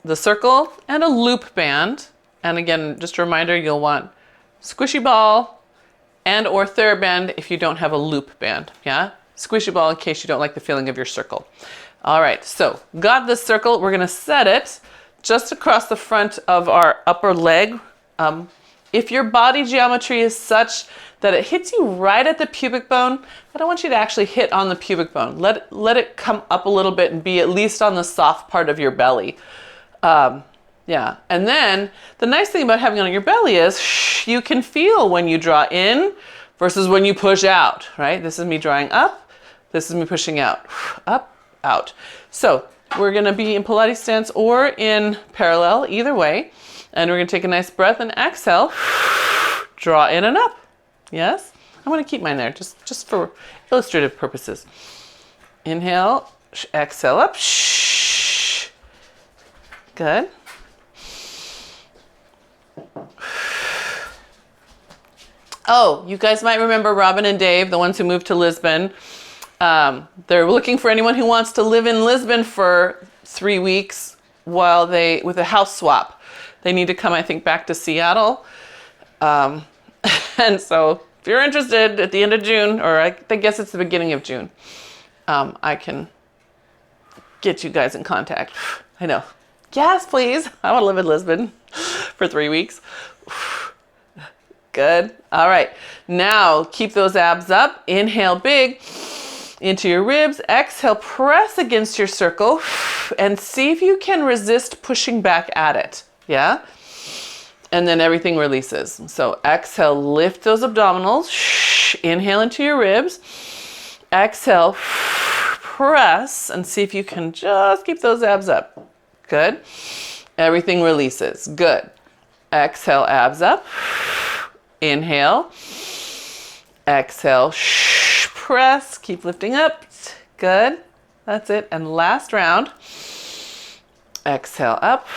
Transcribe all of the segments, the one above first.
the circle and a loop band. And again, just a reminder, you'll want squishy ball and or theraband if you don't have a loop band, yeah? Squishy ball in case you don't like the feeling of your circle. All right, so got this circle. We're gonna set it just across the front of our upper leg. If your body geometry is such that it hits you right at the pubic bone, I don't want you to actually hit on the pubic bone. Let it come up a little bit and be at least on the soft part of your belly. Yeah, and then the nice thing about having it on your belly is you can feel when you draw in versus when you push out, right? This is me drawing up, this is me pushing out, up, out. So we're gonna be in Pilates stance or in parallel, either way. And we're gonna take a nice breath and exhale, draw in and up. Yes? I'm gonna keep mine there, just for illustrative purposes. Inhale, exhale up, good. Oh, you guys might remember Robin and Dave, the ones who moved to Lisbon. They're looking for anyone who wants to live in Lisbon for 3 weeks with a house swap. They need to come, I think, back to Seattle. And so if you're interested at the end of June, or I guess it's the beginning of June, I can get you guys in contact. I know. Yes, please. I want to live in Lisbon for 3 weeks. Good. All right. Now keep those abs up. Inhale big into your ribs. Exhale, press against your circle and see if you can resist pushing back at it. Yeah? And then everything releases. So exhale, lift those abdominals. Inhale into your ribs. Exhale, press and see if you can just keep those abs up. Good. Everything releases. Good. Exhale, abs up. Inhale. Exhale, press. Keep lifting up. Good. That's it. And last round. Exhale, up.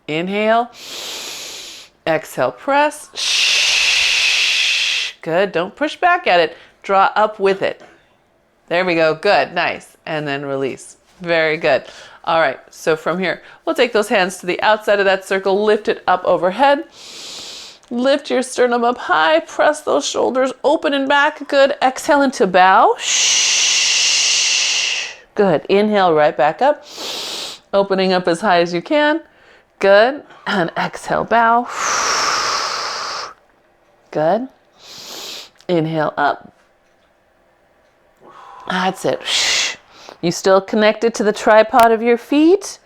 Inhale. Exhale, press. Good. Don't push back at it. Draw up with it. There we go. Good. Nice. And then release. Very good. All right. So from here, we'll take those hands to the outside of that circle. Lift it up overhead. Lift your sternum up high. Press those shoulders open and back. Good. Exhale into bow. Good. Inhale right back up. Opening up as high as you can. Good. And exhale, bow. Good. Inhale up. That's it. You still connected to the tripod of your feet?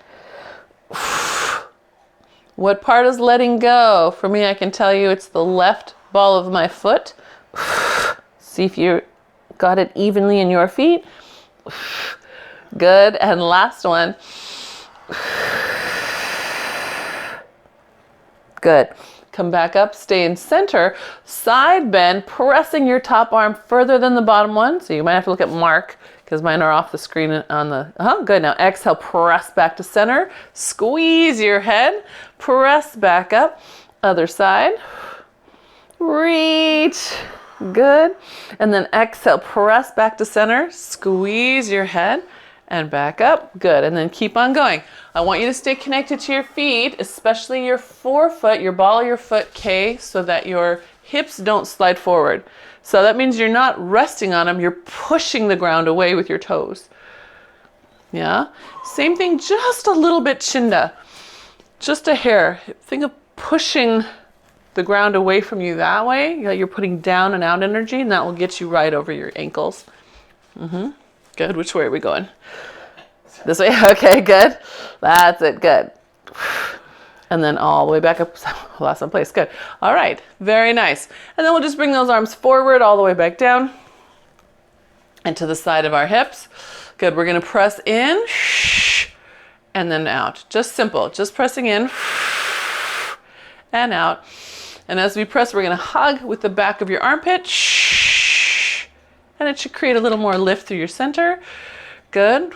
What part is letting go? For me, I can tell you it's the left ball of my foot. See if you got it evenly in your feet. Good. And last one. Good. Come back up, stay in center. Side bend, pressing your top arm further than the bottom one. So you might have to look at Mark because mine are off the screen on the, good. Now exhale, press back to center. Squeeze your head, press back up. Other side. Reach. Good. And then exhale, press back to center. Squeeze your head and back up. Good. And then keep on going. I want you to stay connected to your feet, especially your forefoot, your ball of your foot, K, so that your hips don't slide forward. So that means you're not resting on them, you're pushing the ground away with your toes. Yeah? Same thing, just a little bit chinda. Just a hair. Think of pushing the ground away from you that way. You're putting down and out energy, and that will get you right over your ankles. Good. Which way are we going? This way? Okay, good. That's it. Good. And then all the way back up. Lost some place. Good. All right. Very nice. And then we'll just bring those arms forward all the way back down and to the side of our hips. Good. We're going to press in and then out. Just simple. Just pressing in and out. And as we press, we're going to hug with the back of your armpit. And it should create a little more lift through your center. Good.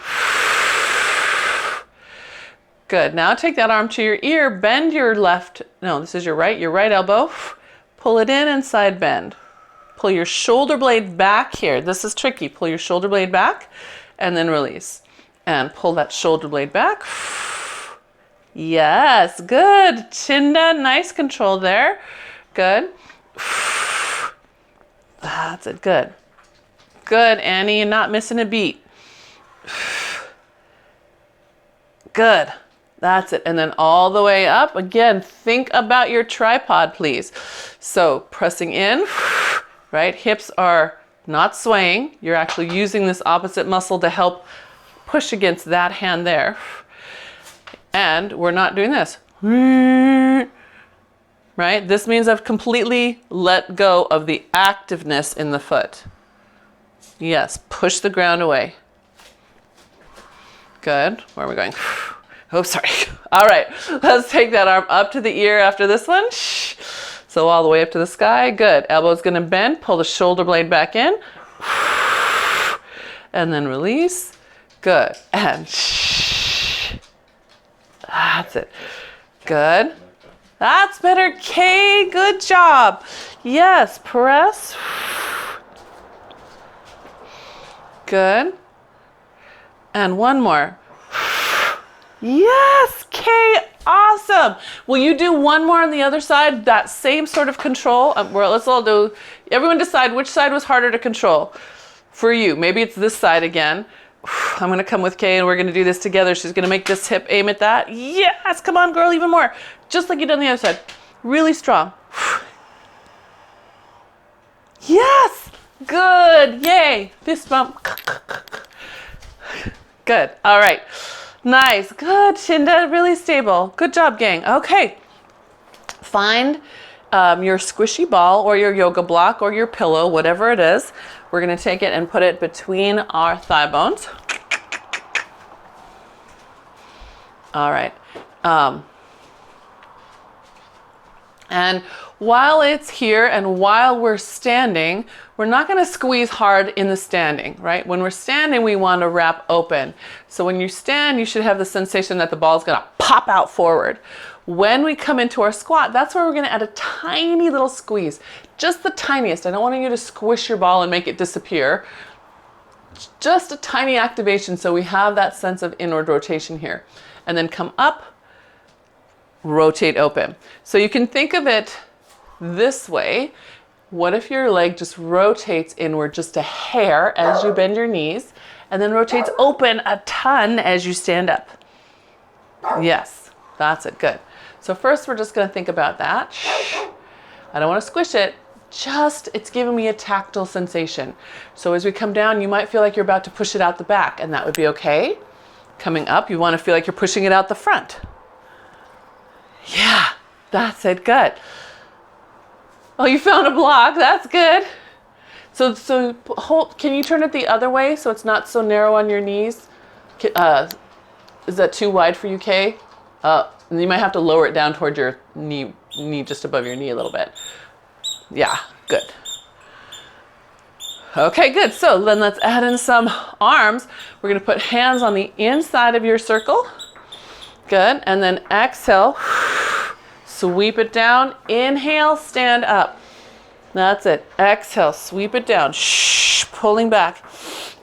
Good. Now take that arm to your ear, bend your left, no, this is your right elbow. Pull it in and side bend. Pull your shoulder blade back here. This is tricky. Pull your shoulder blade back and then release. And pull that shoulder blade back Yes, good. Chin down, nice control there. Good. That's it, good. Good, Annie, you're not missing a beat. Good. That's it. And then all the way up. Again, think about your tripod, please. So pressing in, right? Hips are not swaying. You're actually using this opposite muscle to help push against that hand there. And we're not doing this. Right? This means I've completely let go of the activeness in the foot. Yes, push the ground away. Good. Where are we going? Oh, sorry. All right, let's take that arm up to the ear after this one. So all the way up to the sky. Good. Elbow's gonna bend. Pull the shoulder blade back in. And then release. Good. And that's it. Good. That's better, Kay. Good job. Yes, press. Good. And one more. Yes, Kay, awesome. Will you do one more on the other side? That same sort of control. Well, let's all do, everyone decide which side was harder to control for you. Maybe it's this side again. I'm gonna come with Kay and we're gonna do this together. She's gonna make this hip aim at that. Yes, come on, girl, even more. Just like you did on the other side. Really strong. Yes, good, yay. Fist bump. Good, all right. Nice, good, Shinda, really stable. Good job, gang. Okay, find your squishy ball or your yoga block or your pillow, whatever it is. We're gonna take it and put it between our thigh bones. All right. And while it's here and while we're standing, we're not gonna squeeze hard in the standing, right? When we're standing, we wanna wrap open. So when you stand, you should have the sensation that the ball's gonna pop out forward. When we come into our squat, that's where we're gonna add a tiny little squeeze, just the tiniest. I don't want you to squish your ball and make it disappear. Just a tiny activation so we have that sense of inward rotation here. And then come up, rotate open. So you can think of it this way. What if your leg just rotates inward just a hair as you bend your knees and then rotates open a ton as you stand up? Yes, that's it, good. So first we're just gonna think about that. I don't wanna squish it, just it's giving me a tactile sensation. So as we come down, you might feel like you're about to push it out the back and that would be okay. Coming up, you wanna feel like you're pushing it out the front. Yeah, that's it, good. Oh, you found a block, that's good. So hold, can you turn it the other way so it's not so narrow on your knees? Is that too wide for you, Kay? You might have to lower it down toward your knee just above your knee a little bit. Yeah, good. Okay, good. So then let's add in some arms. We're gonna put hands on the inside of your circle. Good, and then exhale, sweep it down. Inhale, stand up. That's it. Exhale, sweep it down. Shh, pulling back.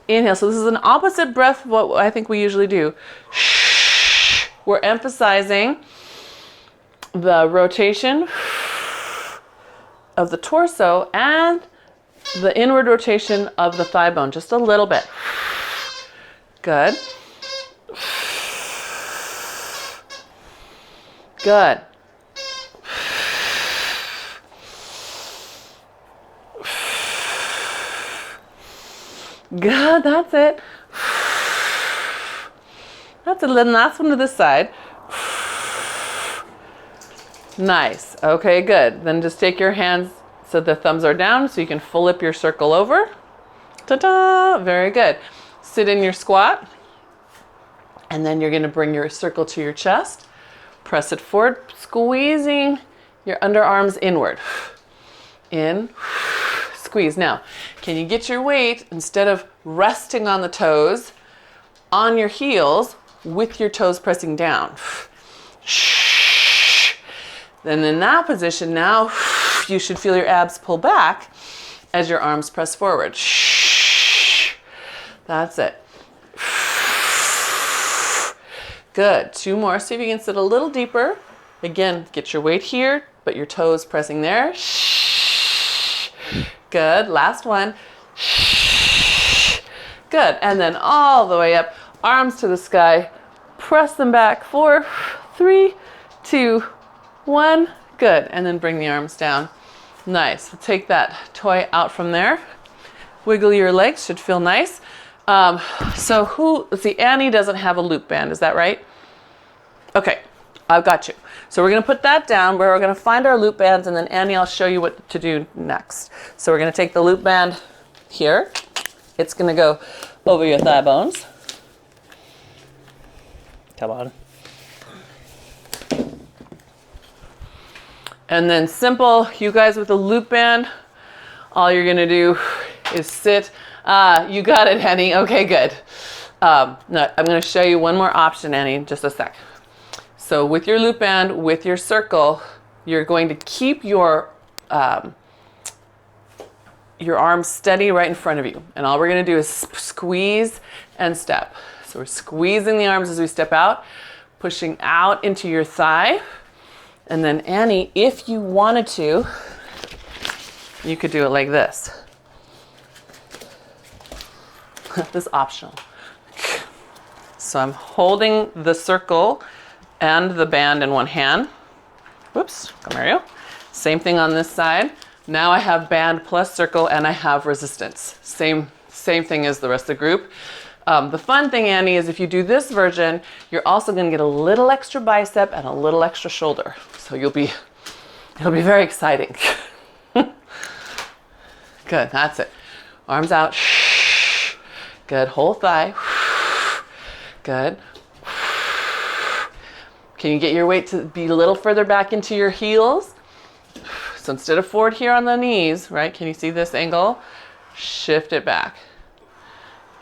Inhale. So this is an opposite breath of what I think we usually do. Shh. We're emphasizing the rotation of the torso and the inward rotation of the thigh bone, just a little bit. Good. Good. Good, that's it. That's it, then last one to this side. Nice, okay, good. Then just take your hands so the thumbs are down so you can flip your circle over. Ta-da, very good. Sit in your squat. And then you're gonna bring your circle to your chest. Press it forward, squeezing your underarms inward. In, squeeze. Now, can you get your weight, instead of resting on the toes, on your heels with your toes pressing down? Then in that position, now you should feel your abs pull back as your arms press forward. That's it. Good. 2 more. See if you can sit a little deeper. Again, get your weight here, but your toes pressing there. Good. Last one. Good. And then all the way up, arms to the sky. Press them back. 4, 3, 2, 1. Good. And then bring the arms down. Nice. We'll take that toy out from there. Wiggle your legs. Should feel nice. So let's see, Annie doesn't have a loop band. Is that right? Okay. I've got you. So we're going to put that down where we're going to find our loop bands, and then Annie, I'll show you what to do next. So we're going to take the loop band here. It's going to go over your thigh bones. Come on. And then simple, you guys with the loop band, all you're going to do is sit. You got it, Annie. Okay, good. No, I'm going to show you one more option, Annie, in just a sec. So with your loop band, with your circle, you're going to keep your arms steady right in front of you. And all we're going to do is squeeze and step. So we're squeezing the arms as we step out, pushing out into your thigh. And then Annie, if you wanted to, you could do it like this. This is optional. So I'm holding the circle and the band in one hand. Whoops, come here you. Same thing on this side. Now I have band plus circle and I have resistance. Same thing as the rest of the group. The fun thing, Annie, is if you do this version, you're also going to get a little extra bicep and a little extra shoulder. So it'll be very exciting. Good, that's it. Arms out. Good, whole thigh. Good. Can you get your weight to be a little further back into your heels? So instead of forward here on the knees, right? Can you see this angle? Shift it back.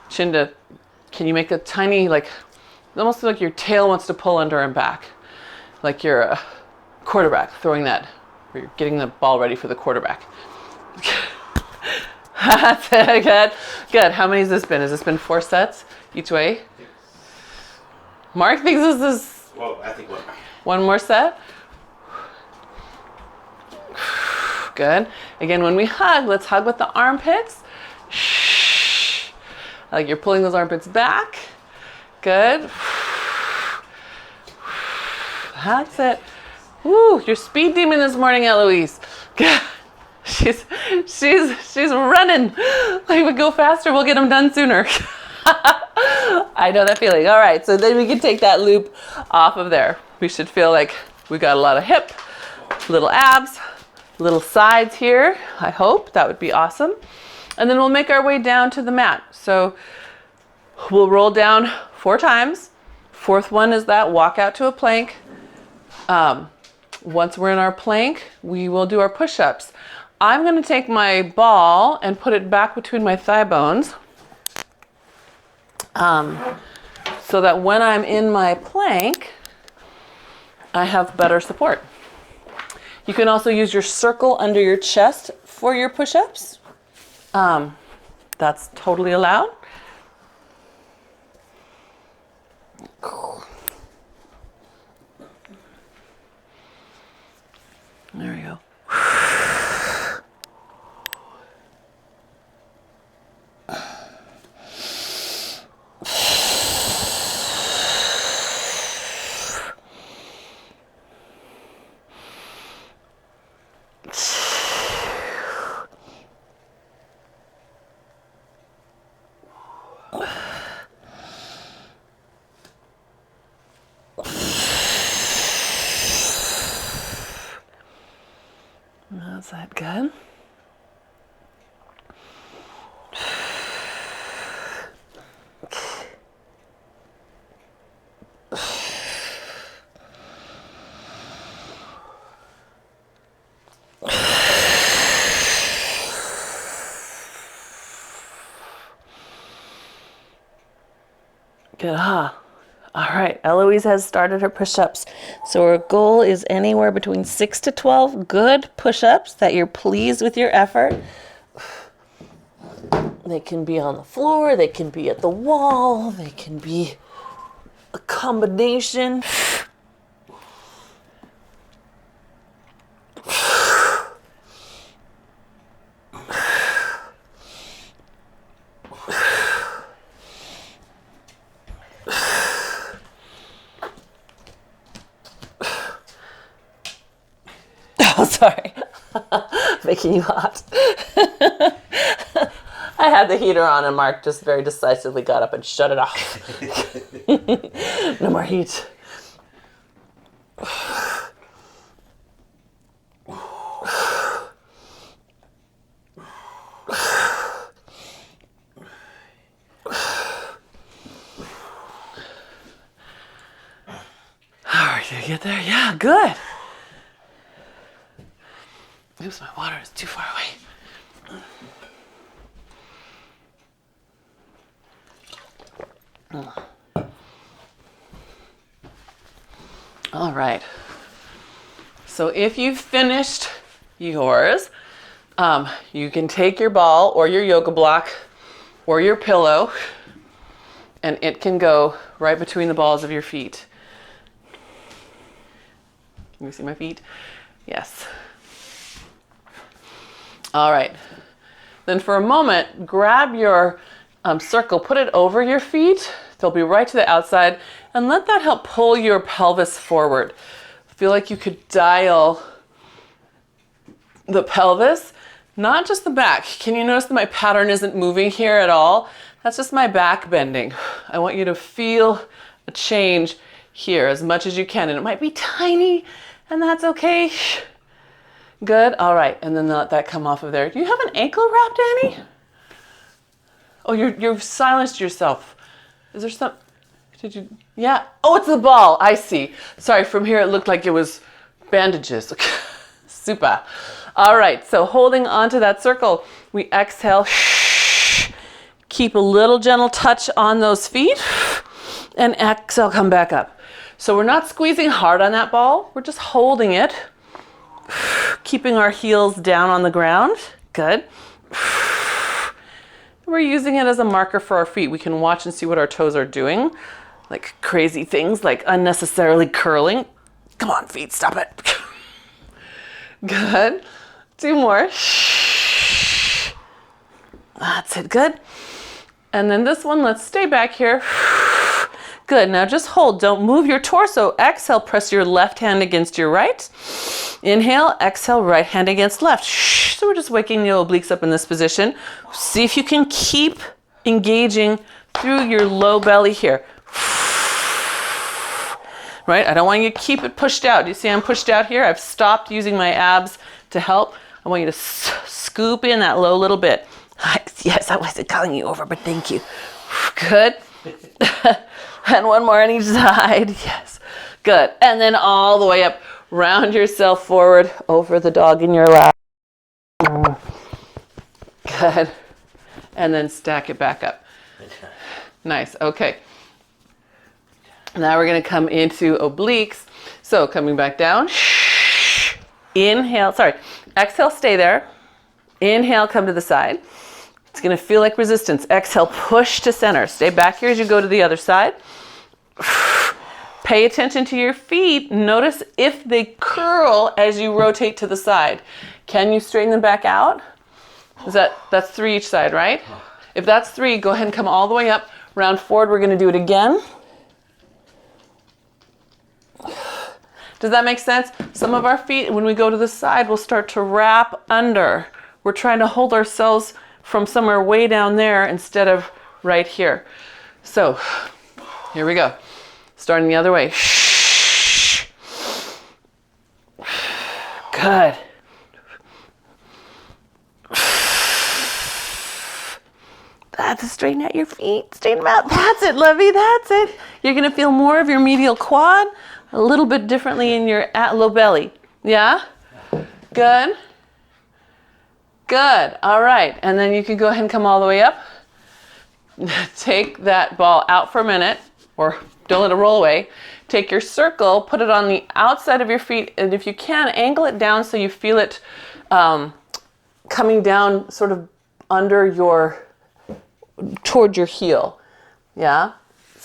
Chin to, can you make a tiny, like, almost like your tail wants to pull under and back. Like you're a quarterback throwing that, or you're getting the ball ready for the quarterback. That's it, good. Good, how many has this been? Has this been 4 sets each way? Mark thinks this is, well, I think one more set. Good. Again, when we hug, let's hug with the armpits. Like you're pulling those armpits back. Good. That's it. Woo, your speed demon this morning, Eloise. Good. She's running. Like we go faster, we'll get them done sooner. I know that feeling. All right, so then we can take that loop off of there. We should feel like we got a lot of hip, little abs, little sides here. I hope that would be awesome. And then we'll make our way down to the mat. So we'll roll down 4 times. 4th one is that walk out to a plank. Once we're in our plank, we will do our push-ups. I'm going to take my ball and put it back between my thigh bones. So that when I'm in my plank, I have better support. You can also use your circle under your chest for your push-ups. That's totally allowed. There we go. Is that good? Good, huh? All right, Eloise has started her push-ups. So our goal is anywhere between 6 to 12 good push-ups that you're pleased with your effort. They can be on the floor, they can be at the wall, they can be a combination. Oh, sorry. Making you hot. I had the heater on and Mark just very decisively got up and shut it off. No more heat. All right, did you get there? Yeah, good. Oops, my water is too far away. All right. So if you've finished yours, you can take your ball or your yoga block or your pillow, and it can go right between the balls of your feet. Can you see my feet? Yes. All right. Then for a moment, grab your circle, put it over your feet. They'll be right to the outside, and let that help pull your pelvis forward. Feel like you could dial the pelvis, not just the back. Can you notice that my pattern isn't moving here at all? That's just my back bending. I want you to feel a change here as much as you can, and it might be tiny, and that's okay. Good. All right, and then let that come off of there. Do you have an ankle wrap, Danny? Oh, you've silenced yourself. Is there some? Did you? Yeah. Oh, it's the ball. I see. Sorry. From here, it looked like it was bandages. Super. All right. So holding onto that circle, we exhale. Keep a little gentle touch on those feet, and exhale. Come back up. So we're not squeezing hard on that ball. We're just holding it, keeping our heels down on the ground. Good. We're using it as a marker for our feet. We can watch and see what our toes are doing, like crazy things like unnecessarily curling. Come on, feet, stop it. Good. 2 more. That's it, good. And then this one, let's stay back here. Good, now just hold, don't move your torso. Exhale, press your left hand against your right. Inhale, exhale, right hand against left. So we're just waking the obliques up in this position. See if you can keep engaging through your low belly here. Right, I don't want you to keep it pushed out. Do you see I'm pushed out here? I've stopped using my abs to help. I want you to scoop in that low little bit. Yes, I wasn't calling you over, but thank you. Good. And one more on each side. Yes. Good. And then all the way up. Round yourself forward over the dog in your lap. Good. And then stack it back up. Nice. Okay. Now we're going to come into obliques. So coming back down. Inhale. Sorry. Exhale, stay there. Inhale, come to the side. It's going to feel like resistance. Exhale, push to center. Stay back here as you go to the other side. Pay attention to your feet. Notice if they curl as you rotate to the side. Can you straighten them back out? That's 3 each side, right? If that's 3, go ahead and come all the way up. Round forward, we're going to do it again. Does that make sense? Some of our feet, when we go to the side, will start to wrap under. We're trying to hold ourselves from somewhere way down there instead of right here. So here we go. Starting the other way. Good. That's it. Straighten out your feet. Straighten them out. That's it, Lovey. That's it. You're going to feel more of your medial quad a little bit differently in your low belly. Yeah? Good. Good. All right. And then you can go ahead and come all the way up. Take that ball out for a minute, or don't let it roll away. Take your circle, put it on the outside of your feet, and if you can, angle it down so you feel it coming down sort of under toward your heel. Yeah?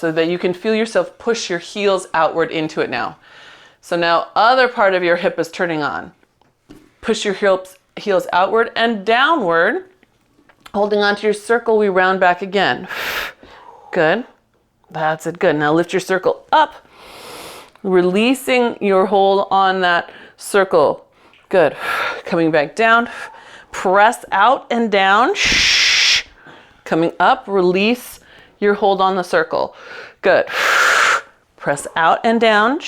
so that you can feel yourself push your heels outward into it now. So now other part of your hip is turning on. Push your heels outward and downward. Holding onto your circle, we round back again. Good. That's it. Good. Now lift your circle up, releasing your hold on that circle. Good. Coming back down. Press out and down. Coming up, release your hold on the circle. Good. Press out and down.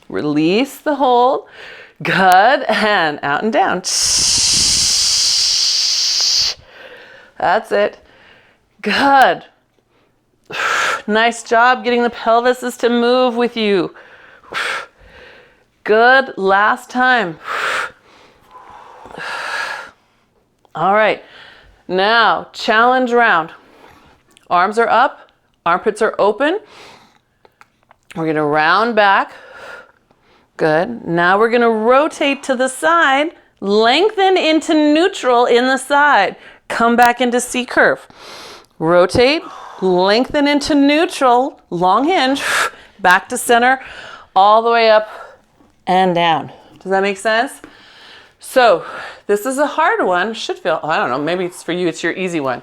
Release the hold. Good. And out and down. That's it. Good. Nice job getting the pelvises to move with you. Good. Last time. All right. Now, challenge round. Arms are up. Armpits are open. We're going to round back. Good. Now we're going to rotate to the side. Lengthen into neutral in the side. Come back into C curve. Rotate, lengthen into neutral, long hinge, back to center, all the way up and down. Does that make sense? So this is a hard one. Should feel, I don't know, maybe it's for you, it's your easy one.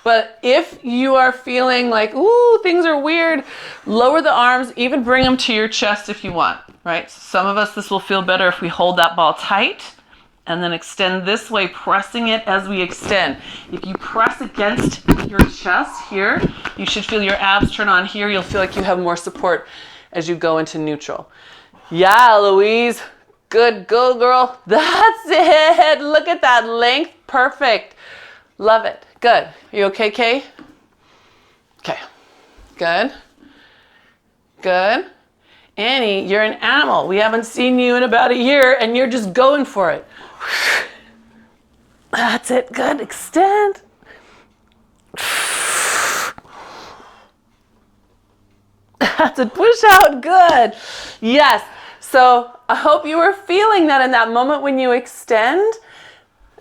But if you are feeling like, ooh, things are weird, lower the arms, even bring them to your chest if you want, right? Some of us, this will feel better if we hold that ball tight. And then extend this way, pressing it as we extend. If you press against your chest here, you should feel your abs turn on here. You'll feel like you have more support as you go into neutral. Yeah, Louise. Good, go girl. That's it. Look at that length. Perfect. Love it. Good. You okay, Kay? Okay. Good. Good. Annie, you're an animal. We haven't seen you in about a year and you're just going for it. That's it. Good. Extend. That's it. Push out. Good. Yes. So I hope you were feeling that in that moment when you extend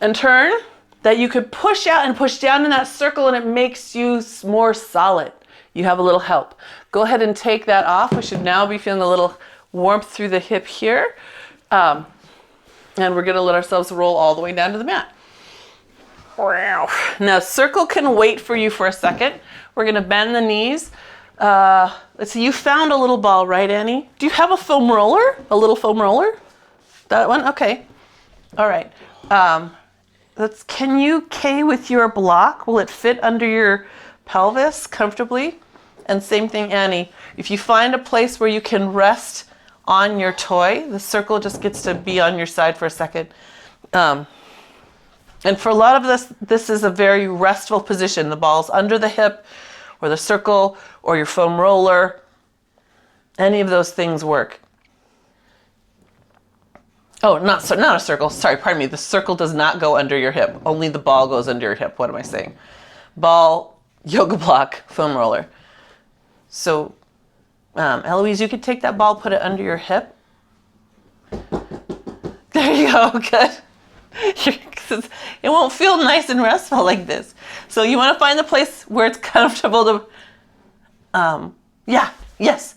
and turn, that you could push out and push down in that circle and it makes you more solid. You have a little help. Go ahead and take that off. We should now be feeling a little warmth through the hip here. And we're going to let ourselves roll all the way down to the mat. Now, circle can wait for you for a second. We're going to bend the knees. Let's see, you found a little ball, right, Annie? Do you have a foam roller? A little foam roller? That one? Okay. All right. Can you K with your block? Will it fit under your pelvis comfortably? And same thing, Annie. If you find a place where you can rest on your toy, the circle just gets to be on your side for a second. And for a lot of this is a very restful position. The ball's under the hip, or the circle, or your foam roller. Any of those things work. Oh, not a circle. Sorry, pardon me. The circle does not go under your hip. Only the ball goes under your hip. What am I saying? Ball, yoga block, foam roller. So, Eloise, you could take that ball, put it under your hip. There you go. Good. It won't feel nice and restful like this. So you want to find the place where it's comfortable to, yeah, yes.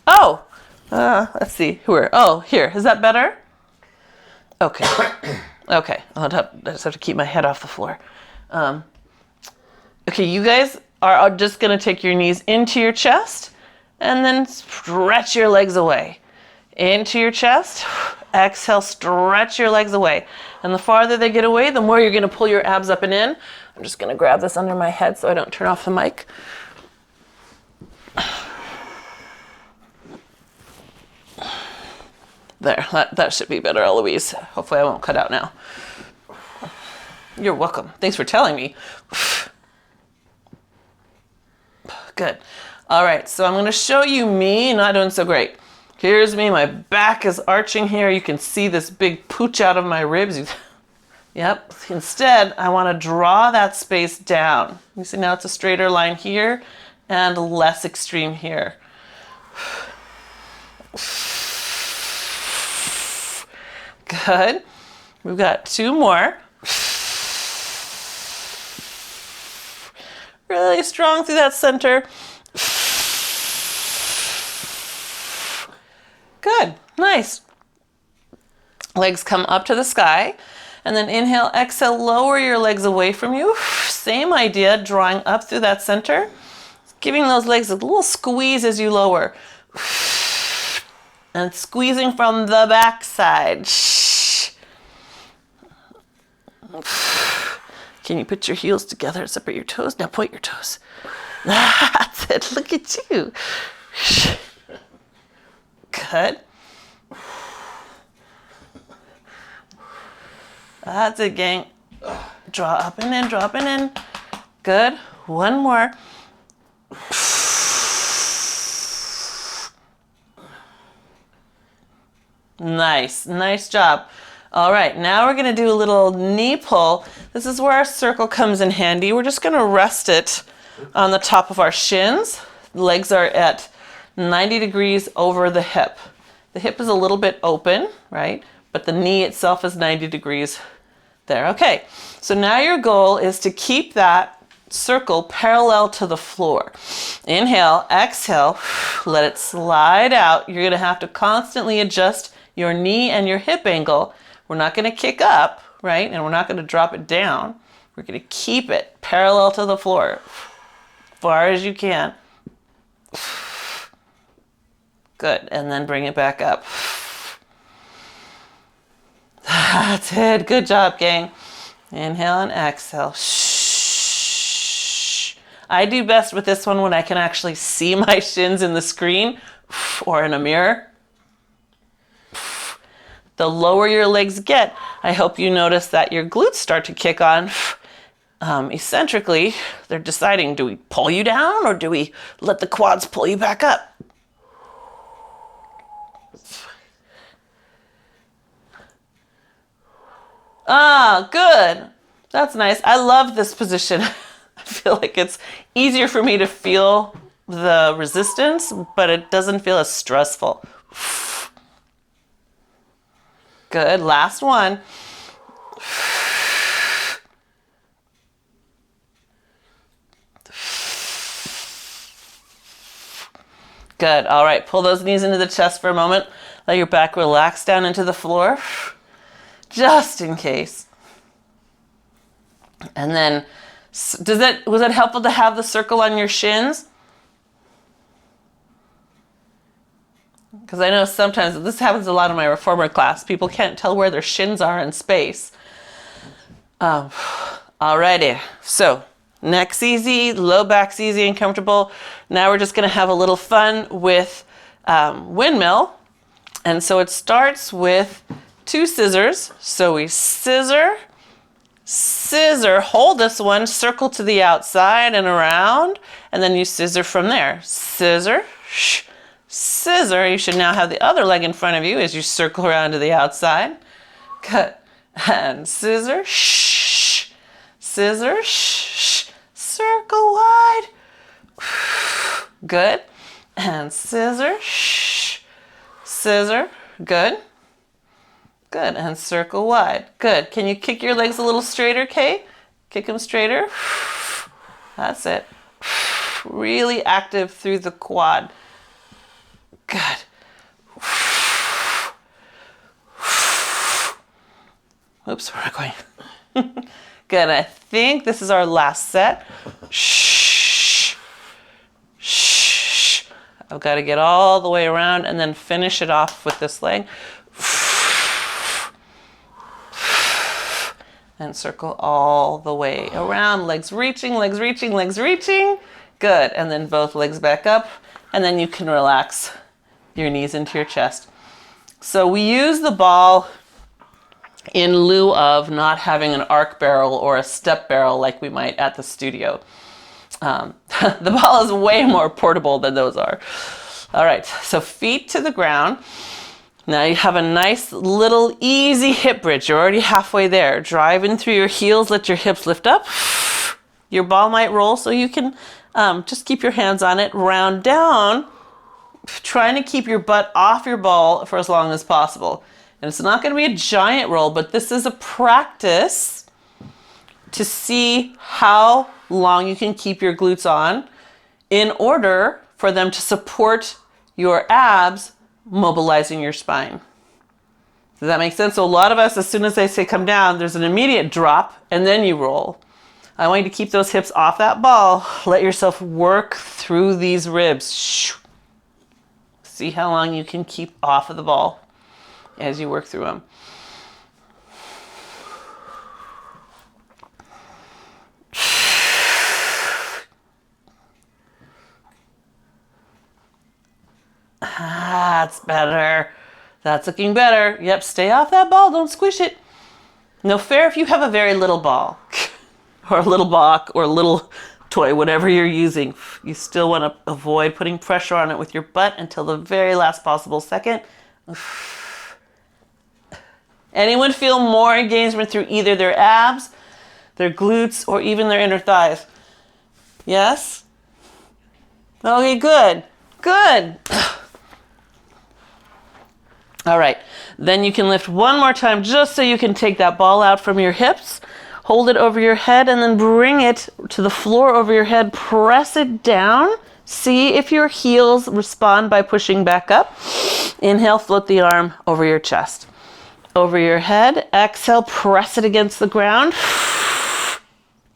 Oh, let's see. Here. Is that better? Okay. Okay. I just have to keep my head off the floor. Okay, you guys are just going to take your knees into your chest and then stretch your legs away. Into your chest. Exhale, stretch your legs away. And the farther they get away, the more you're going to pull your abs up and in. I'm just going to grab this under my head so I don't turn off the mic. There, that should be better, Eloise. Hopefully I won't cut out now. You're welcome. Thanks for telling me. Good. All right, so I'm going to show you me not doing so great. Here's me. My back is arching here. You can see this big pooch out of my ribs. Yep. Instead, I want to draw that space down. You see now it's a straighter line here and less extreme here. Good. We've got two more. Really strong through that center. Good, nice. Legs come up to the sky. And then inhale, exhale, lower your legs away from you. Same idea, drawing up through that center. Giving those legs a little squeeze as you lower. And squeezing from the back side. Can you put your heels together and separate your toes? Now point your toes. That's it, look at you. Good. That's it, gang. Draw up and in, draw up and in. Good. One more. Nice, nice job. All right, now we're gonna do a little knee pull. This is where our circle comes in handy. We're just gonna rest it on the top of our shins. The legs are at 90 degrees over the hip. The hip is a little bit open, right? But the knee itself is 90 degrees there. Okay, so now your goal is to keep that circle parallel to the floor. Inhale, exhale, let it slide out. You're gonna have to constantly adjust your knee and your hip angle. We're not gonna kick up, right? And we're not gonna drop it down. We're gonna keep it parallel to the floor, far as you can. Good, and then bring it back up. That's it. Good job, gang. Inhale and exhale. Shh. I do best with this one when I can actually see my shins in the screen or in a mirror. The lower your legs get, I hope you notice that your glutes start to kick on. Eccentrically, they're deciding, do we pull you down or do we let the quads pull you back up? Ah, good. That's nice. I love this position. I feel like it's easier for me to feel the resistance, but it doesn't feel as stressful. Good. Last one. Good. All right. Pull those knees into the chest for a moment. Let your back relax down into the floor. Just in case. And then, was that helpful to have the circle on your shins? Because I know sometimes, this happens a lot in my reformer class, people can't tell where their shins are in space. Alrighty, so neck's easy, low back's easy and comfortable. Now we're just gonna have a little fun with windmill. And so it starts with 2 scissors. So we scissor, scissor, hold this one, circle to the outside and around, and then you scissor from there. Scissor, scissor. You should now have the other leg in front of you as you circle around to the outside. Cut and scissor, scissor, circle wide. Good. And scissor, scissor. Good. Good, and circle wide. Good. Can you kick your legs a little straighter, Kay? Kick them straighter. That's it. Really active through the quad. Good. Oops, where am I going? Good, I think this is our last set. Shh. Shh. I've got to get all the way around and then finish it off with this leg. And circle all the way around, legs reaching, legs reaching, legs reaching. Good, and then both legs back up, and then you can relax your knees into your chest. So we use the ball in lieu of not having an arc barrel or a step barrel like we might at the studio. The ball is way more portable than those are. All right, so feet to the ground. Now you have a nice little easy hip bridge. You're already halfway there. Drive in through your heels, let your hips lift up. Your ball might roll, so you can just keep your hands on it. Round down, trying to keep your butt off your ball for as long as possible. And it's not going to be a giant roll, but this is a practice to see how long you can keep your glutes on in order for them to support your abs, mobilizing your spine. Does that make sense? So a lot of us, as soon as I say come down, there's an immediate drop and then you roll. I want you to keep those hips off that ball. Let yourself work through these ribs. See how long you can keep off of the ball as you work through them. That's better. That's looking better. Yep, stay off that ball. Don't squish it. No fair if you have a very little ball or a little block or a little toy, whatever you're using. You still want to avoid putting pressure on it with your butt until the very last possible second. Anyone feel more engagement through either their abs, their glutes, or even their inner thighs? Yes? Okay, good. Good. All right, then you can lift one more time just so you can take that ball out from your hips, hold it over your head, and then bring it to the floor over your head. Press it down. See if your heels respond by pushing back up. Inhale, float the arm over your chest. Over your head. Exhale, press it against the ground.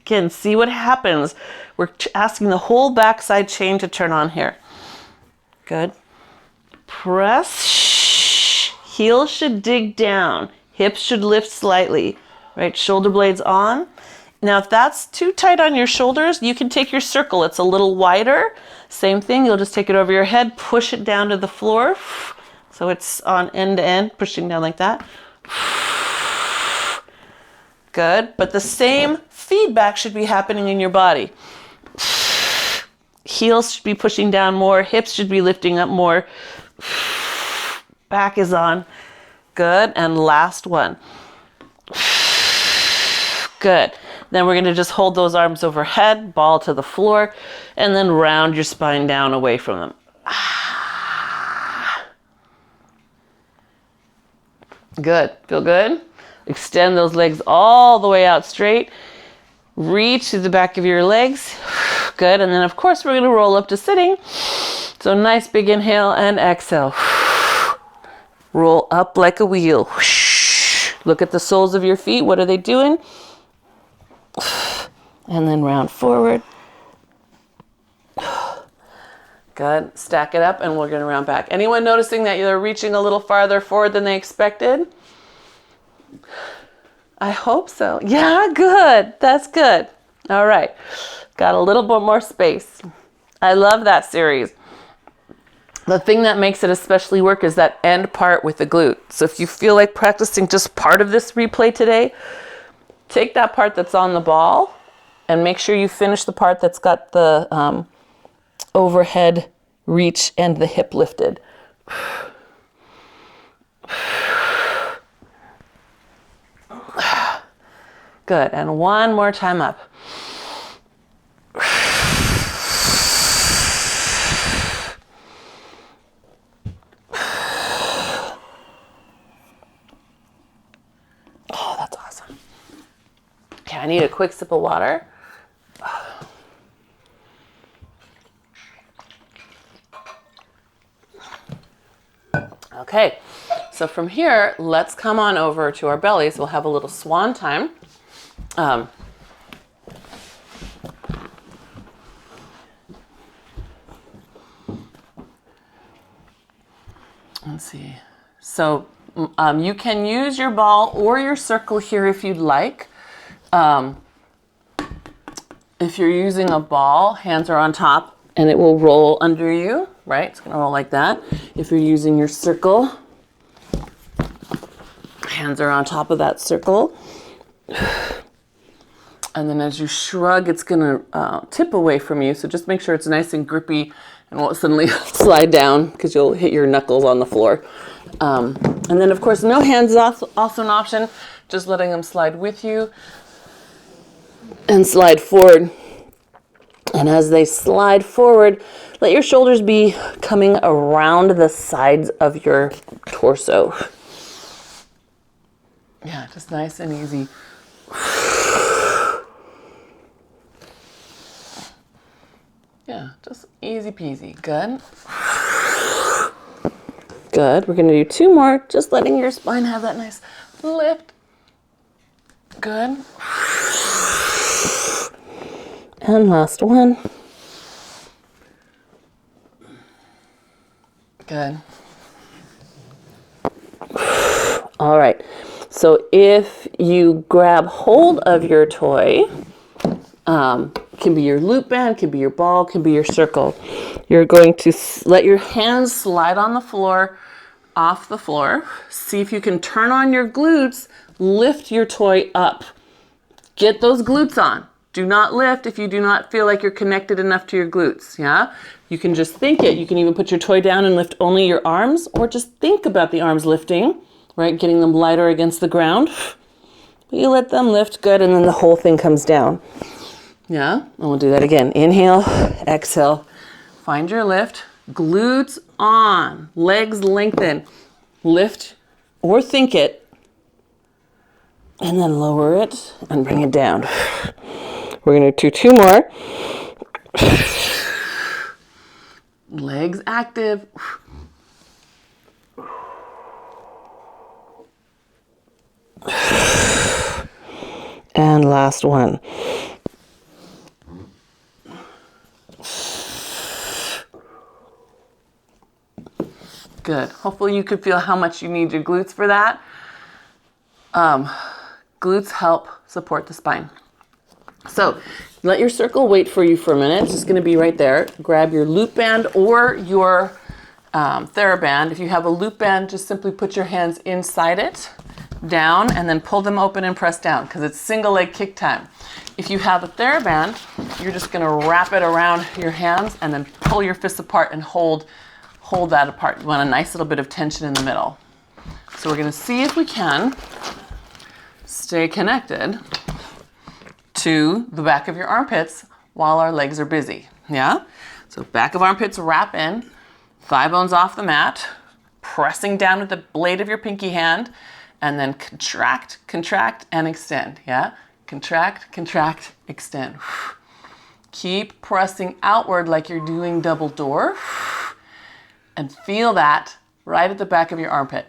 Again, see what happens. We're asking the whole backside chain to turn on here. Good. Press. Heels should dig down. Hips should lift slightly. Right, shoulder blades on. Now, if that's too tight on your shoulders, you can take your circle. It's a little wider. Same thing, you'll just take it over your head, push it down to the floor. So it's on end to end, pushing down like that. Good, but the same feedback should be happening in your body. Heels should be pushing down more, hips should be lifting up more. Back is on. Good, and last one. Good. Then we're going to just hold those arms overhead, ball to the floor, and then round your spine down away from them. Good. Feel good? Extend those legs all the way out straight. Reach to the back of your legs. Good. And then, of course, we're going to roll up to sitting. So nice big inhale and exhale. Roll up like a wheel. Look at the soles of your feet. What are they doing? And then round forward. Good. Stack it up and we're going to round back. Anyone noticing that you're reaching a little farther forward than they expected? I hope so. Yeah, good. That's good. All right. Got a little bit more space. I love that series. The thing that makes it especially work is that end part with the glute. So if you feel like practicing just part of this replay today, take that part that's on the ball and make sure you finish the part that's got the overhead reach and the hip lifted. Good. And one more time up. Oh, that's awesome. Okay, I need a quick sip of water. Okay, so from here, let's come on over to our bellies. We'll have a little swan time. Let's see. So you can use your ball or your circle here if you'd like. If you're using a ball, hands are on top and it will roll under you, right? It's gonna roll like that. If you're using your circle, hands are on top of that circle. And then as you shrug, it's gonna tip away from you. So just make sure it's nice and grippy and won't suddenly slide down because you'll hit your knuckles on the floor. And then of course, no hands is also an option. Just letting them slide with you and slide forward. And as they slide forward, let your shoulders be coming around the sides of your torso. Yeah, just nice and easy. Yeah, just easy peasy. Good. Good. We're going to do 2 more, just letting your spine have that nice lift. Good. And last one. Good. All right. So if you grab hold of your toy, can be your loop band, can be your ball, can be your circle. You're going to let your hands slide on the floor, off the floor. See if you can turn on your glutes, lift your toy up. Get those glutes on. Do not lift if you do not feel like you're connected enough to your glutes, yeah? You can just think it. You can even put your toy down and lift only your arms, or just think about the arms lifting, right? Getting them lighter against the ground. But you let them lift, good, and then the whole thing comes down. Yeah, and we'll do that again. Inhale, exhale, find your lift, glutes on, legs lengthen, lift or think it, and then lower it and bring it down. We're going to do 2 more. Legs active. And last one. Good. Hopefully you could feel how much you need your glutes for that. Glutes help support the spine. So let your circle wait for you for a minute. It's just going to be right there. Grab your loop band or your theraband. If you have a loop band, just simply put your hands inside it, down, and then pull them open and press down because it's single leg kick time. If you have a theraband, you're just going to wrap it around your hands and then pull your fists apart and hold that apart. You want a nice little bit of tension in the middle. So we're going to see if we can stay connected to the back of your armpits while our legs are busy. Yeah? So back of armpits wrap in, thigh bones off the mat, pressing down with the blade of your pinky hand, and then contract, contract, and extend. Yeah? Contract, contract, extend. Keep pressing outward like you're doing double door. And feel that right at the back of your armpit.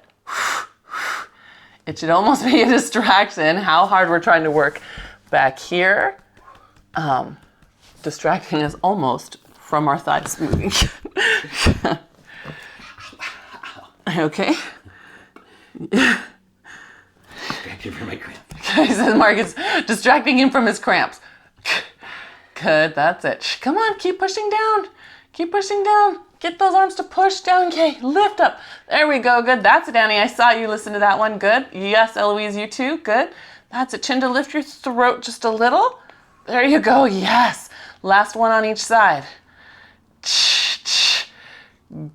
It should almost be a distraction how hard we're trying to work back here. Distracting us almost from our thighs moving. Okay? Distracted from my cramp. He says Mark is distracting him from his cramps. Good, that's it. Come on, keep pushing down. Keep pushing down. Get those arms to push down, okay? Lift up. There we go, good. That's it, Danny. I saw you listen to that one, good. Yes, Eloise, you too, good. That's it, chin to lift your throat just a little. There you go, yes. Last one on each side.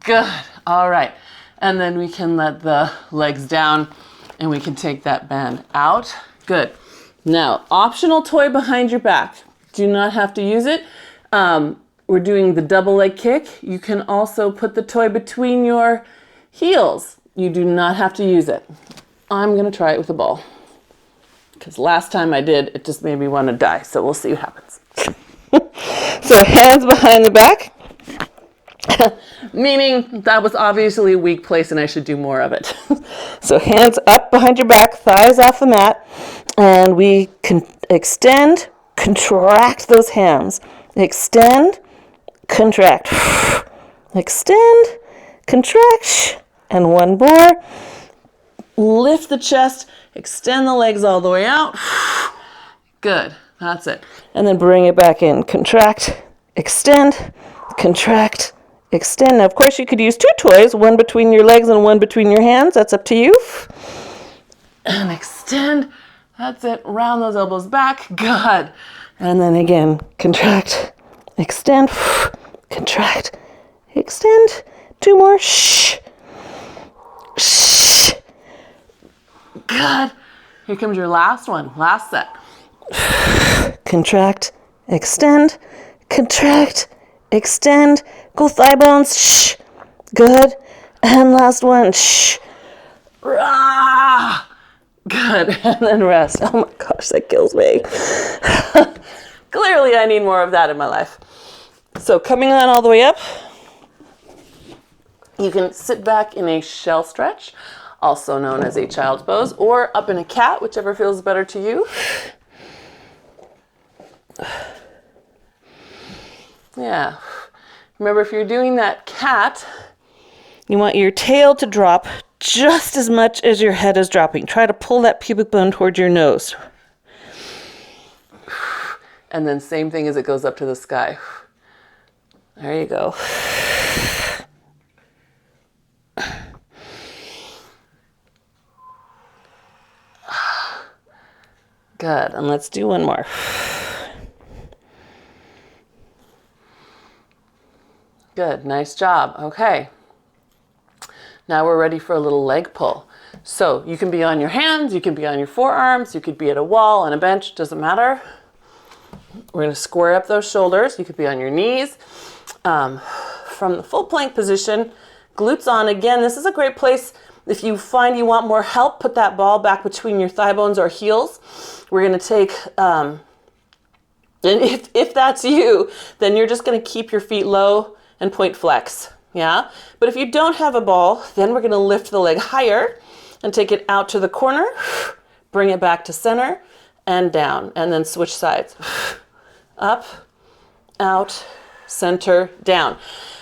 Good, all right. And then we can let the legs down and we can take that band out. Good. Now, optional toy behind your back. Do not have to use it. We're doing the double leg kick. You can also put the toy between your heels. You do not have to use it. I'm gonna try it with a ball. Because last time I did, it just made me want to die. So we'll see what happens. So hands behind the back. Meaning that was obviously a weak place and I should do more of it. So hands up behind your back, thighs off the mat. And we can extend, contract those hands. Extend, contract, extend, contract, and one more. Lift the chest, extend the legs all the way out. Good, that's it. And then bring it back in. Contract, extend, contract, extend. Now, of course, you could use 2 toys, one between your legs and one between your hands. That's up to you. And extend. That's it. Round those elbows back. Good. And then again, contract, extend, contract, extend. 2 more. Shh. Shh. Good. Here comes your last one. Last set. Contract, extend, contract, extend. Go thigh bones. Shh. Good. And last one. Shh. Rah. Good. And then rest. Oh my gosh, that kills me. Clearly, I need more of that in my life. So coming on all the way up, you can sit back in a shell stretch, also known as a child's pose, or up in a cat, whichever feels better to you. Yeah. Remember, if you're doing that cat, you want your tail to drop just as much as your head is dropping. Try to pull that pubic bone towards your nose. And then same thing as it goes up to the sky. There you go. Good, and let's do one more. Good, nice job. Okay. Now we're ready for a little leg pull. So you can be on your hands, you can be on your forearms, you could be at a wall, on a bench, doesn't matter. We're gonna square up those shoulders. You could be on your knees. From the full plank position, glutes on. Again, this is a great place. If you find you want more help, put that ball back between your thigh bones or heels. We're gonna take, and if that's you, then you're just gonna keep your feet low and point flex, yeah? But if you don't have a ball, then we're gonna lift the leg higher and take it out to the corner, bring it back to center and down, and then switch sides. Up, out, center, down.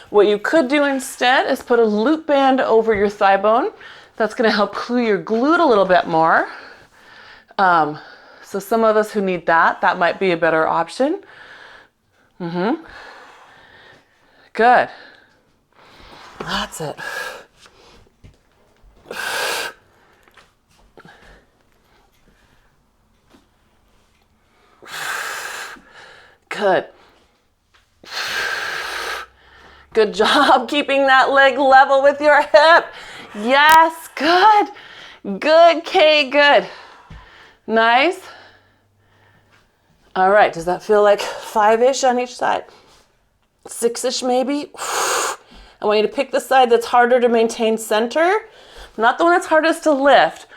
What you could do instead is put a loop band over your thigh bone. That's gonna help clue your glute a little bit more. So some of us who need that might be a better option. Good. That's it. Good. Good job keeping that leg level with your hip. Yes, good. Good, Kay, good. Nice. All right, does that feel like 5-ish on each side? 6-ish maybe? I want you to pick the side that's harder to maintain center, not the one that's hardest to lift,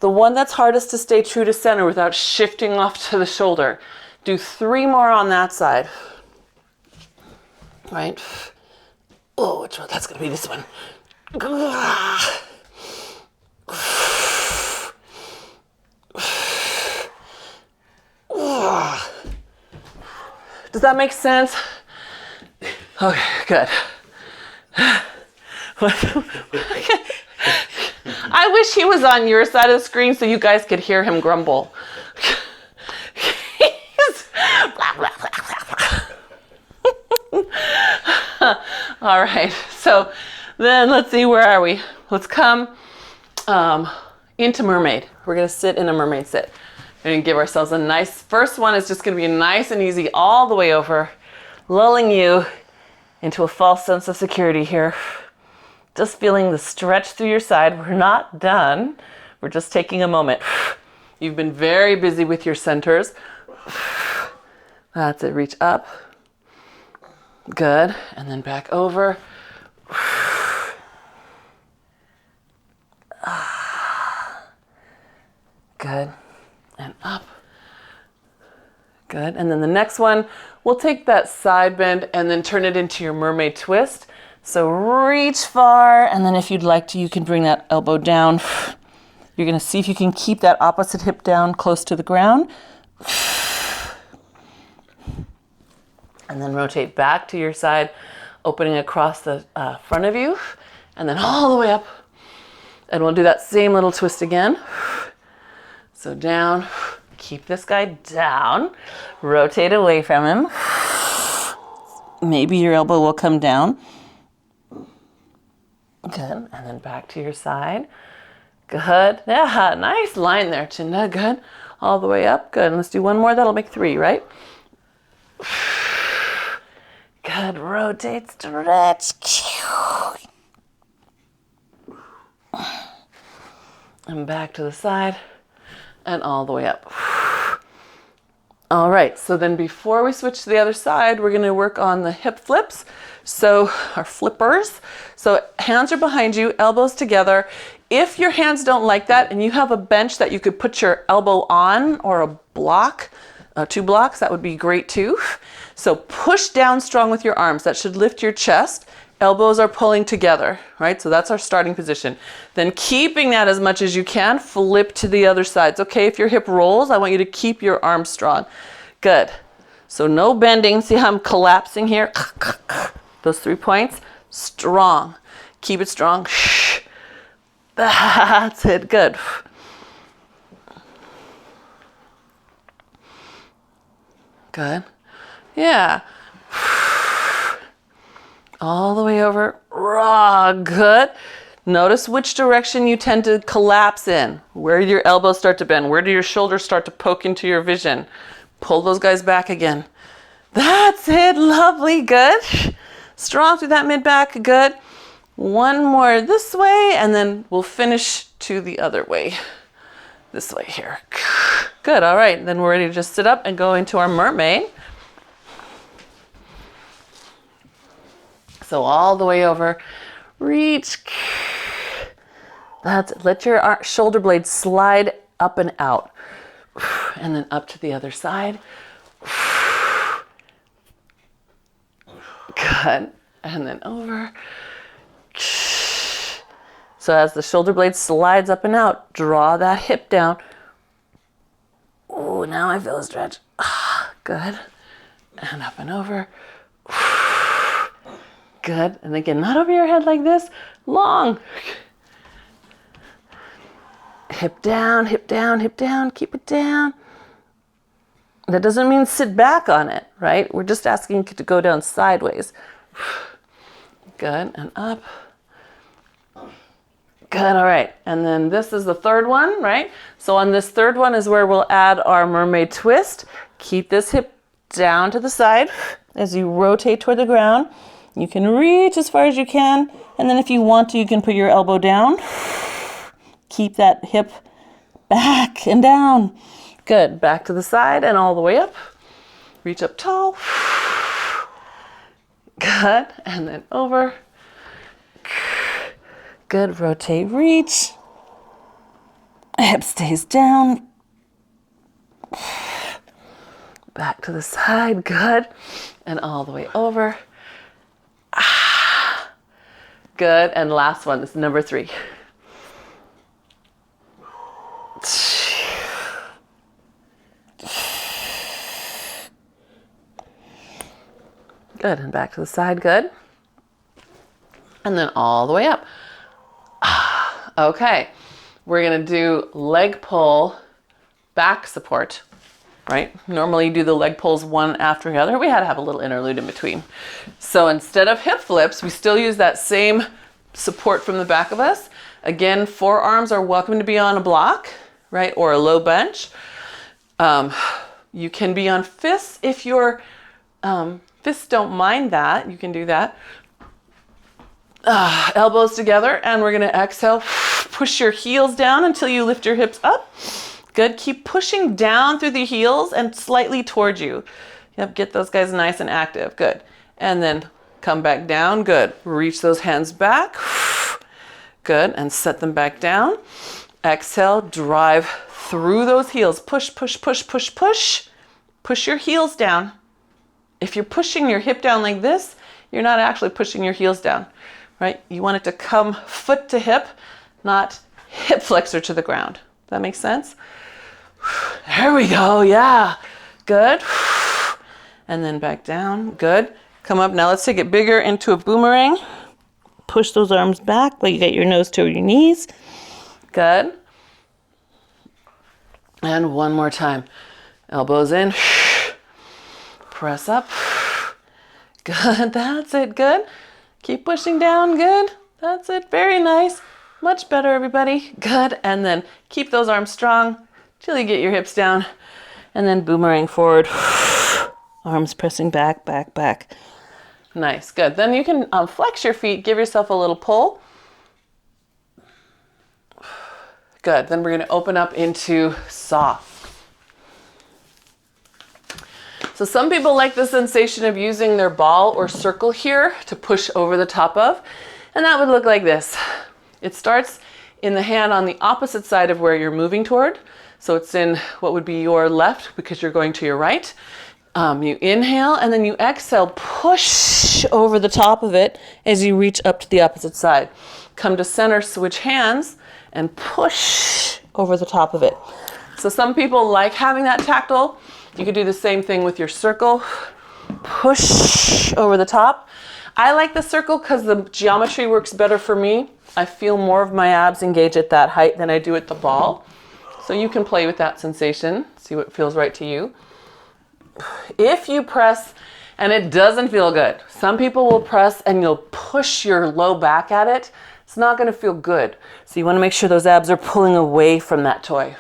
the one that's hardest to stay true to center without shifting off to the shoulder. Do 3 more on that side. Right? Oh, which one? That's gonna be this one. Does that make sense? Okay, good. I wish he was on your side of the screen so you guys could hear him grumble. All right, so then let's see, where are we? Let's come into mermaid. We're gonna sit in a mermaid sit. We're gonna give ourselves a nice, first one is just gonna be nice and easy all the way over, lulling you into a false sense of security here. Just feeling the stretch through your side. We're not done. We're just taking a moment. You've been very busy with your centers. That's it, reach up. Good, and then back over. Good, and up. Good, and then the next one, we'll take that side bend and then turn it into your mermaid twist. So reach far, and then if you'd like to, you can bring that elbow down. You're gonna see if you can keep that opposite hip down close to the ground. And then rotate back to your side, opening across the front of you, and then all the way up. And we'll do that same little twist again. So down, keep this guy down, rotate away from him. Maybe your elbow will come down. Good, and then back to your side. Good, yeah, nice line there, Chinda, good. All the way up, good. And let's do one more, that'll make 3, right? Good, rotate, stretch. And back to the side and all the way up. All right, so then before we switch to the other side, we're gonna work on the hip flips. So our flippers. So hands are behind you, elbows together. If your hands don't like that and you have a bench that you could put your elbow on or a block, 2 blocks, that would be great too. So push down strong with your arms. That should lift your chest. Elbows are pulling together, right? So that's our starting position. Then keeping that as much as you can, flip to the other side. It's okay if your hip rolls. I want you to keep your arms strong. Good. So no bending. See how I'm collapsing here? Those 3 points. Strong. Keep it strong. That's it. Good. Good. Yeah. All the way over. Raw. Good. Notice which direction you tend to collapse in. Where do your elbows start to bend? Where do your shoulders start to poke into your vision? Pull those guys back again. That's it. Lovely. Good. Strong through that mid-back. Good. One more this way, and then we'll finish to the other way. This way here. Good. All right. Then we're ready to just sit up and go into our mermaid. So all the way over. Reach. That's it. Let your shoulder blades slide up and out. And then up to the other side. Good. And then over. So as the shoulder blade slides up and out, draw that hip down. Oh, now I feel a stretch. Good. And up and over. Good. And again, not over your head like this. Long. Hip down, hip down, hip down. Keep it down. That doesn't mean sit back on it, right? We're just asking you to go down sideways. Good. And up. Good. All right. And then this is the third one, right? So on this third one is where we'll add our mermaid twist. Keep this hip down to the side as you rotate toward the ground. You can reach as far as you can. And then if you want to, you can put your elbow down. Keep that hip back and down. Good. Back to the side and all the way up. Reach up tall. Good. And then over. Good. Rotate, reach. Hip stays down. Back to the side. Good. And all the way over. Good. And last one is number 3. Good. And back to the side. Good. And then all the way up. Okay. We're going to do leg pull, back support, right? Normally you do the leg pulls one after the other. We had to have a little interlude in between. So instead of hip flips, we still use that same support from the back of us. Again, forearms are welcome to be on a block, right? Or a low bench. You can be on fists if your fists don't mind that. You can do that. Elbows together, and we're going to exhale. Push your heels down until you lift your hips up. Good. Keep pushing down through the heels and slightly towards you. Yep. Get those guys nice and active. Good. And then come back down. Good. Reach those hands back. Good. And set them back down. Exhale. Drive through those heels. Push, push, push, push, push. Push your heels down. If you're pushing your hip down like this, you're not actually pushing your heels down, right? You want it to come foot to hip, not hip flexor to the ground. Does that make sense? There we go. Yeah. Good. And then back down. Good. Come up. Now let's take it bigger into a boomerang. Push those arms back like you get your nose to your knees. Good. And one more time. Elbows in. Press up. Good. That's it. Good. Keep pushing down. Good. That's it. Very nice. Much better, everybody. Good. And then keep those arms strong till you get your hips down. And then boomerang forward. Arms pressing back, back, back. Nice. Good. Then you can flex your feet. Give yourself a little pull. Good. Then we're going to open up into saw. So some people like the sensation of using their ball or circle here to push over the top of, and that would look like this. It starts in the hand on the opposite side of where you're moving toward. So it's in what would be your left because you're going to your right. You inhale and then you exhale, push over the top of it as you reach up to the opposite side. Come to center, switch hands, and push over the top of it. So some people like having that tactile. You could do the same thing with your circle. Push over the top. I like the circle because the geometry works better for me. I feel more of my abs engage at that height than I do at the ball. So you can play with that sensation, see what feels right to you. If you press and it doesn't feel good, some people will press and you'll push your low back at it. It's not going to feel good. So you want to make sure those abs are pulling away from that toy.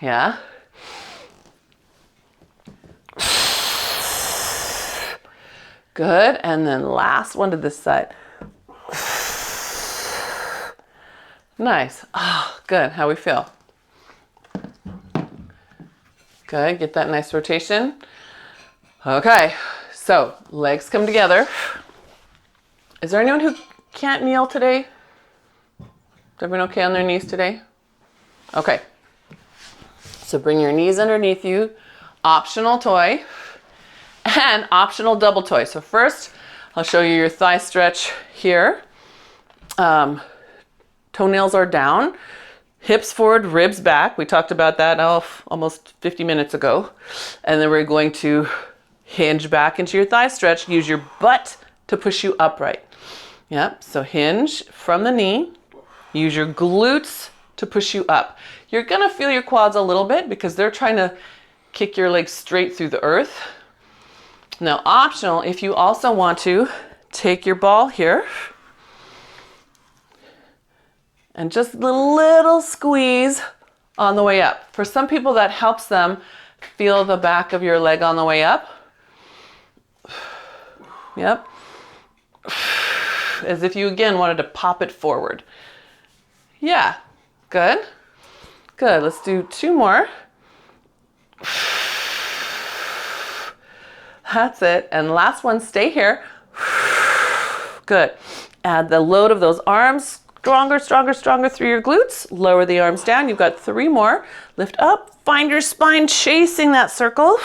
Yeah. Good. And then last one to this side. Nice. Oh, good. How we feel? Good. Get that nice rotation. Okay. So legs come together. Is there anyone who can't kneel today? Is everyone okay on their knees today? Okay. So bring your knees underneath you. Optional toy and optional double toy. So first, I'll show you your thigh stretch here. Toenails are down. Hips forward, ribs back. We talked about that almost 50 minutes ago. And then we're going to hinge back into your thigh stretch. Use your butt to push you upright. Yep, so hinge from the knee. Use your glutes to push you up. You're gonna feel your quads a little bit because they're trying to kick your legs straight through the earth. Now optional, if you also want to, take your ball here and just a little squeeze on the way up. For some people that helps them feel the back of your leg on the way up. Yep. As if you again wanted to pop it forward. Yeah, good. Good, let's do 2 more. That's it, and last one, stay here. Good. Add the load of those arms, stronger, stronger, stronger through your glutes. Lower the arms down, you've got 3 more. Lift up, find your spine chasing that circle.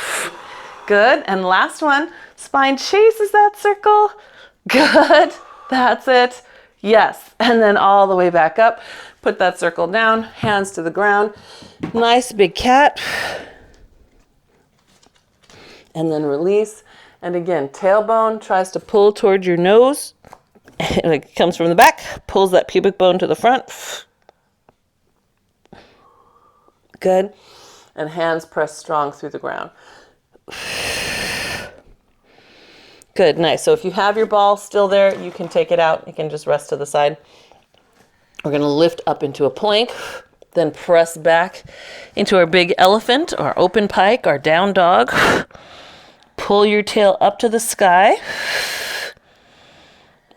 Good, and last one, spine chases that circle. Good, that's it. Yes, and then all the way back up. Put that circle down, hands to the ground. Nice big cat. And then release. And again, tailbone tries to pull towards your nose. It comes from the back, pulls that pubic bone to the front. Good. And hands press strong through the ground. Good, nice. So if you have your ball still there, you can take it out. You can just rest to the side. We're going to lift up into a plank, then press back into our big elephant, our open pike, our down dog. Pull your tail up to the sky.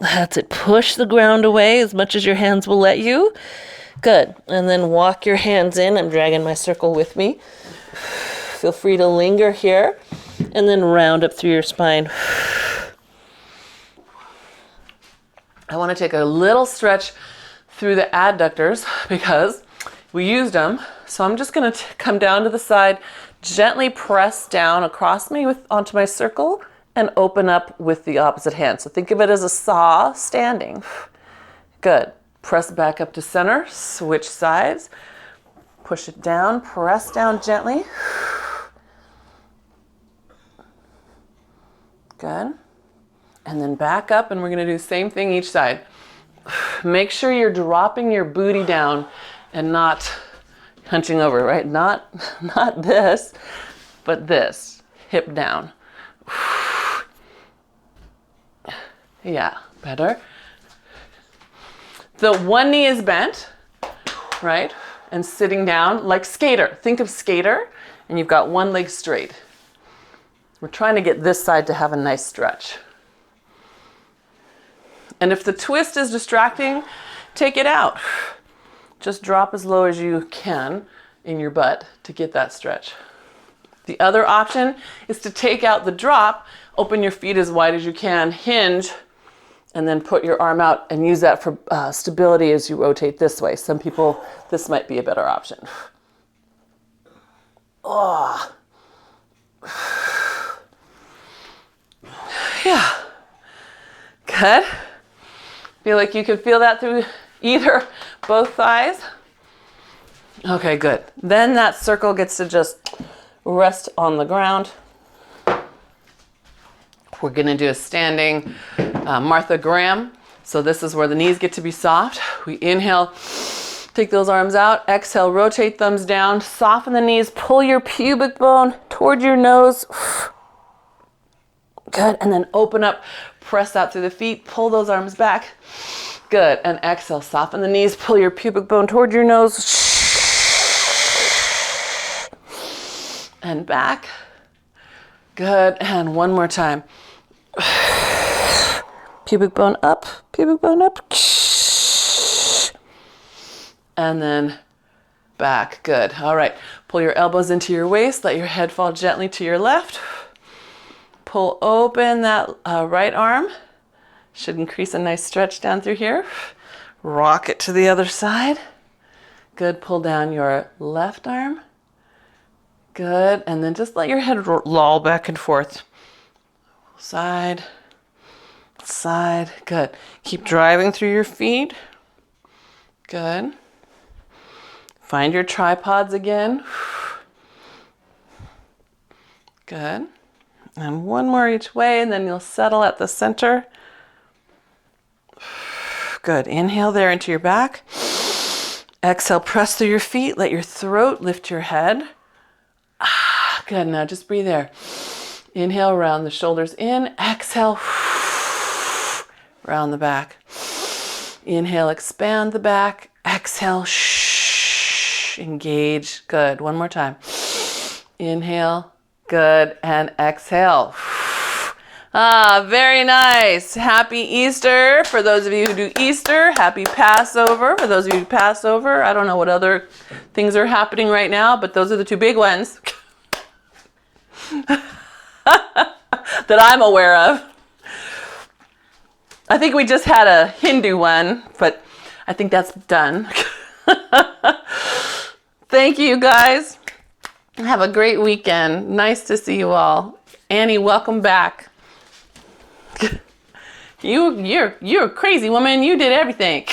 That's it. Push the ground away as much as your hands will let you. Good. And then walk your hands in. I'm dragging my circle with me. Feel free to linger here. And then round up through your spine. I want to take a little stretch through the adductors because we used them. So I'm just going to come down to the side, gently press down across me onto my circle and open up with the opposite hand. So think of it as a saw standing. Good. Press back up to center, switch sides, push it down, press down gently. Good. And then back up, and we're going to do the same thing each side. Make sure you're dropping your booty down and not hunching over, right? Not this, but this. Hip down. Yeah, better. The one knee is bent, right? And sitting down like skater. Think of skater, and you've got one leg straight. We're trying to get this side to have a nice stretch. And if the twist is distracting, take it out. Just drop as low as you can in your butt to get that stretch. The other option is to take out the drop, open your feet as wide as you can, hinge, and then put your arm out and use that for stability as you rotate this way. Some people, this might be a better option. Oh. Yeah. Good. Feel like you can feel that through either both thighs. Okay, good. Then that circle gets to just rest on the ground. We're gonna do a standing Martha Graham. So this is where the knees get to be soft. We inhale, take those arms out. Exhale, rotate thumbs down. Soften the knees, pull your pubic bone toward your nose. Good, and then open up, press out through the feet, pull those arms back. Good, and exhale, soften the knees, pull your pubic bone toward your nose. And back. Good, and one more time. Pubic bone up, pubic bone up. And then back, good. All right, pull your elbows into your waist, let your head fall gently to your left. Pull open that right arm. Should increase a nice stretch down through here. Rock it to the other side. Good, pull down your left arm. Good, and then just let your head loll back and forth. Side, side, good. Keep driving through your feet. Good. Find your tripods again. Good. And one more each way, and then you'll settle at the center. Good. Inhale there into your back. Exhale, press through your feet. Let your throat lift your head. Good. Now just breathe there. Inhale, round the shoulders in. Exhale, round the back. Inhale, expand the back. Exhale, engage. Good. One more time. Inhale. Good, and exhale. Very nice. Happy Easter for those of you who do Easter. Happy Passover for those of you who do Passover. I don't know what other things are happening right now, but those are the two big ones that I'm aware of. I think we just had a Hindu one, but I think that's done. Thank you, guys. Have a great weekend. Nice to see you all. Annie, welcome back. You're a crazy woman. You did everything.